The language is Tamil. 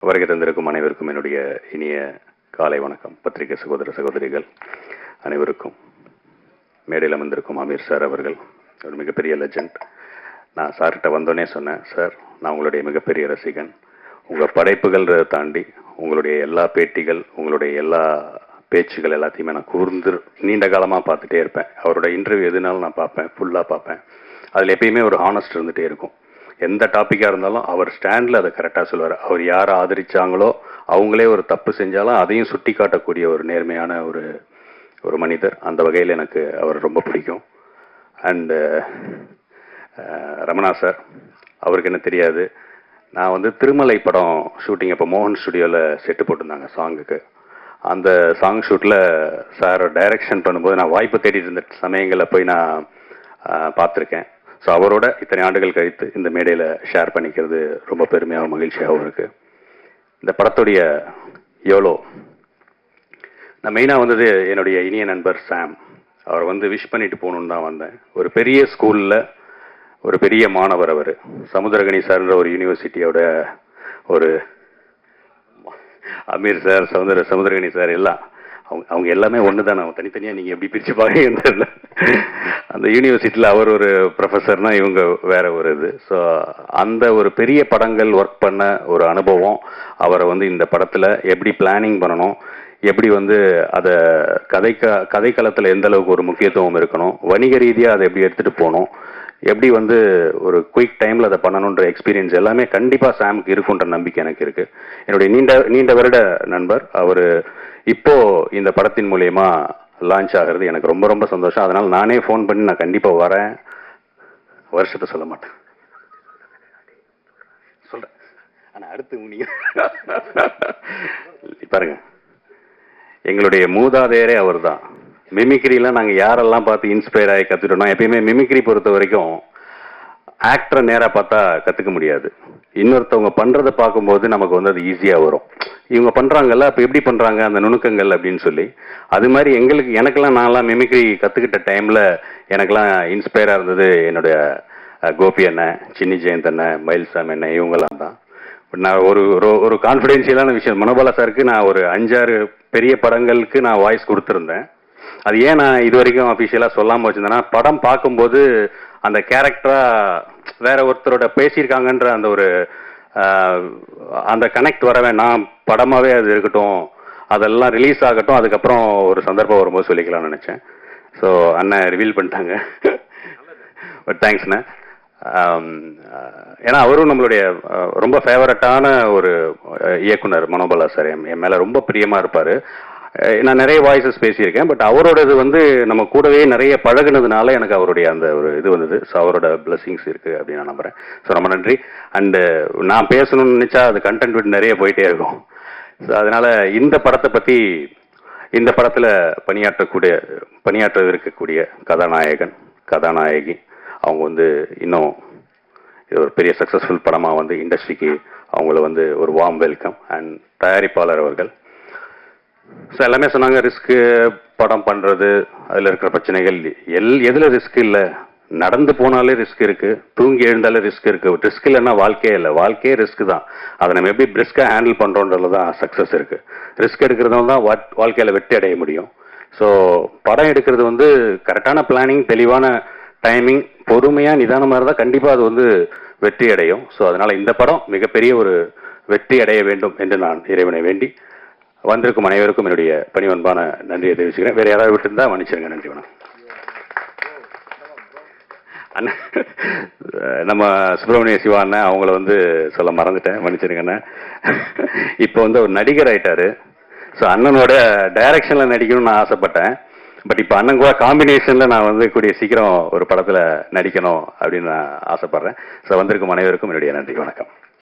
வருகை தந்திருக்கும் அனைவருக்கும் என்னுடைய இனிய காலை வணக்கம். பத்திரிகை சகோதர சகோதரிகள் அனைவருக்கும், மேடையில் அமர்ந்திருக்கும் அமீர் சார் அவர்கள் ஒரு மிகப்பெரிய லெஜண்ட். நான் சார்கிட்ட வந்தோடனே சொன்னேன், சார் நான் உங்களுடைய மிகப்பெரிய ரசிகன். உங்கள் படைப்புகள் தாண்டி உங்களுடைய எல்லா பேட்டிகள், உங்களுடைய எல்லா பேச்சுகள் எல்லாத்தையுமே நான் கூர்ந்து நீண்ட காலமாக பார்த்துட்டே இருப்பேன். அவரோட இன்டர்வியூ எதுனாலும் நான் பார்ப்பேன், ஃபுல்லாக பார்ப்பேன். அதில் எப்பயுமே ஒரு ஹானஸ்ட் இருந்துகிட்டே இருக்கும். எந்த டாப்பிக்காக இருந்தாலும் அவர் ஸ்டாண்டில் அதை கரெக்டாக சொல்லுவார். அவர் யாரை ஆதரித்தாங்களோ அவங்களே ஒரு தப்பு செஞ்சாலும் அதையும் சுட்டி காட்டக்கூடிய ஒரு நேர்மையான ஒரு மனிதர். அந்த வகையில் எனக்கு அவர் ரொம்ப பிடிக்கும். அண்டு ரமணா சார், அவருக்கு என்ன தெரியாது, நான் திருமலை படம் ஷூட்டிங் அப்போ மோகன் ஸ்டுடியோவில் செட்டு போட்டிருந்தாங்க சாங்குக்கு. அந்த சாங் ஷூட்டில் சார் டைரக்ஷன் பண்ணும்போது நான் வாய்ப்பு தேடிட்டு இருந்த சமயங்களில் போய் நான் பார்த்துருக்கேன். ஸோ அவரோட இத்தனை ஆண்டுகள் கழித்து இந்த மேடையில் ஷேர் பண்ணிக்கிறது ரொம்ப பெருமையாகவும் மகிழ்ச்சியாகவும் இருக்குது. இந்த படத்துடைய எவ்வளோ நான் மெயினாக என்னுடைய இனிய நண்பர் சாம், அவர் விஷ் பண்ணிட்டு போகணுன்னு தான் வந்தேன். ஒரு பெரிய ஸ்கூலில் ஒரு பெரிய மாணவர். அவர் சமுத்திரகனி சார்ன்ற ஒரு யூனிவர்சிட்டியோட ஒரு அமீர் சார், சமுத்திரகனி சார் எல்லாம் அவங்க எல்லாமே ஒன்று தான். நான் தனித்தனியாக நீங்கள் எப்படி பிரித்து பார்க்க அந்த யூனிவர்சிட்டியில் அவர் ஒரு ப்ரொஃபஸர்னா இவங்க வேற ஒரு இது. ஸோ அந்த ஒரு பெரிய படங்கள் ஒர்க் பண்ண ஒரு அனுபவம் அவரை இந்த படத்தில் எப்படி பிளானிங் பண்ணணும், எப்படி அதை கதைக்களத்தில் எந்த அளவுக்கு ஒரு முக்கியத்துவம் இருக்கணும், வணிக ரீதியாக அதை எப்படி எடுத்துகிட்டு போகணும், எப்படி ஒரு குயிக் டைமில் அதை பண்ணணுன்ற எக்ஸ்பீரியன்ஸ் எல்லாமே கண்டிப்பாக சாமுக்கு இருக்குன்ற நம்பிக்கை எனக்கு இருக்குது. என்னுடைய நீண்ட வருட நண்பர் அவர். இப்போ இந்த படத்தின் மூலயமா லான்ச் ஆகிறது எனக்கு ரொம்ப ரொம்ப சந்தோஷம். அதனால் நானே ஃபோன் பண்ணி நான் கண்டிப்பாக வரேன். வருஷத்தை சொல்ல மாட்டேன், சொல்கிறேன். ஆனால் அடுத்து பாருங்க, எங்களுடைய மூதாதையரே அவர் தான். மிமிக்ரிலாம் நாங்கள் யாரெல்லாம் பார்த்து இன்ஸ்பயர் ஆகி கற்றுட்டோம்னா, எப்பயுமே மிமிக்ரி பொறுத்த வரைக்கும் ஆக்டரை நேராக பார்த்தா கற்றுக்க முடியாது. இன்னொருத்தவங்க பண்ணுறதை பார்க்கும்போது நமக்கு அது ஈஸியாக வரும். இவங்க பண்ணுறாங்கல்ல, அப்போ எப்படி பண்ணுறாங்க அந்த நுணுக்கங்கள் அப்படின்னு சொல்லி. அது மாதிரி எனக்கெல்லாம் நான்லாம் மிமிக்ரி கற்றுக்கிட்ட டைமில் எனக்கெல்லாம் இன்ஸ்பயராக இருந்தது என்னுடைய கோபி அண்ணன், சின்னி ஜெயந்த் அண்ணன், மயில்சாமி அண்ணன், இவங்கெல்லாம் தான். நான் ஒரு கான்ஃபிடென்ஷியலான விஷயம், மனோபாலா சாருக்கு நான் ஒரு 5-6 பெரிய படங்களுக்கு நான் வாய்ஸ் கொடுத்துருந்தேன். அது ஏன் நான் இது வரைக்கும் அஃபிஷியலாக சொல்லாமல் வச்சுருந்தேன்னா, படம் பார்க்கும்போது அந்த கேரக்டராக வேற ஒருத்தரோட பேசியிருக்காங்கன்ற அந்த கனெக்ட் வரவே, நான் படமாகவே அது இருக்கட்டும், அதெல்லாம் ரிலீஸ் ஆகட்டும், அதுக்கப்புறம் ஒரு சந்தர்ப்பம் வரும்போது சொல்லிக்கலாம்னு நினச்சேன். ஸோ அண்ணன் ரிவீல் பண்ணிட்டாங்க. பட் தேங்க்ஸ்ண்ணே. ஏன்னா அவரும் நம்மளுடைய ரொம்ப ஃபேவரட்டான ஒரு இயக்குனர் மனோபாலா சார். என் மேலே ரொம்ப பிரியமாக இருப்பார். நான் நிறைய வாய்ஸஸ் பேசியிருக்கேன். பட் அவரோடது நம்ம கூடவே நிறைய பழகுனதுனால எனக்கு அவருடைய அந்த ஒரு இது வந்தது. ஸோ அவரோட பிளெஸிங்ஸ் இருக்குது அப்படின்னு நான் நம்புகிறேன். ஸோ ரொம்ப நன்றி. அண்டு நான் பேசணும்னு நினச்சா அது கண்டென்ட் விட்டு நிறைய போயிட்டே இருக்கும். ஸோ அதனால் இந்த படத்தை பற்றி, இந்த படத்தில் பணியாற்ற இருக்கக்கூடிய கதாநாயகன், கதாநாயகி அவங்க இன்னும் இது ஒரு பெரிய சக்ஸஸ்ஃபுல் படமாக இண்டஸ்ட்ரிக்கு அவங்கள ஒரு வார்ம் வெல்கம். அண்ட் தயாரிப்பாளர் அவர்கள் ஸோ எல்லாமே சொன்னாங்க, ரிஸ்க்கு படம் பண்ணுறது, அதில் இருக்கிற பிரச்சனைகள், எதில் ரிஸ்க் இல்லை, நடந்து போனாலே ரிஸ்க் இருக்குது, தூங்கி எழுந்தாலே ரிஸ்க் இருக்குது. ரிஸ்க் இல்லைன்னா வாழ்க்கையே இல்லை, வாழ்க்கையே ரிஸ்க் தான். அதை நம்ம எப்படி பிரிஸ்காக ஹேண்டில் பண்ணுறோன்றதுல தான் சக்ஸஸ் இருக்குது. ரிஸ்க் எடுக்கிறதுல தான் வாழ்க்கையில் வெற்றி அடைய முடியும். ஸோ படம் எடுக்கிறது கரெக்டான பிளானிங், தெளிவான டைமிங், பொறுமையாக நிதானமாக இருந்தால் கண்டிப்பாக அது வெற்றி அடையும். ஸோ அதனால் இந்த படம் மிகப்பெரிய ஒரு வெற்றி அடைய வேண்டும் என்று நான் இறைவனை வேண்டி வந்திருக்கும் அனைவருக்கும் என்னுடைய பணிவன்பான நன்றியை தெரிவிச்சுக்கிறேன். வேறு யாராவது விட்டுருந்தா மன்னிச்சிருங்க. நன்றி, வணக்கம். அண்ணா, நம்ம சுப்பிரமணிய சிவா அண்ணன் அவங்கள சொல்ல மறந்துட்டேன், மன்னிச்சிருங்கண்ணே. இப்போ ஒரு நடிகர் ஆயிட்டாரு. ஸோ அண்ணனோட டைரக்ஷனில் நடிக்கணும்னு நான் ஆசைப்பட்டேன். பட் இப்போ அண்ணன் கூட காம்பினேஷனில் நான் கூடிய சீக்கிரம் ஒரு படத்தில் நடிக்கணும் அப்படின்னு நான் ஆசைப்பட்றேன். ஸோ வந்திருக்கும் அனைவருக்கும் என்னுடைய நன்றி, வணக்கம்.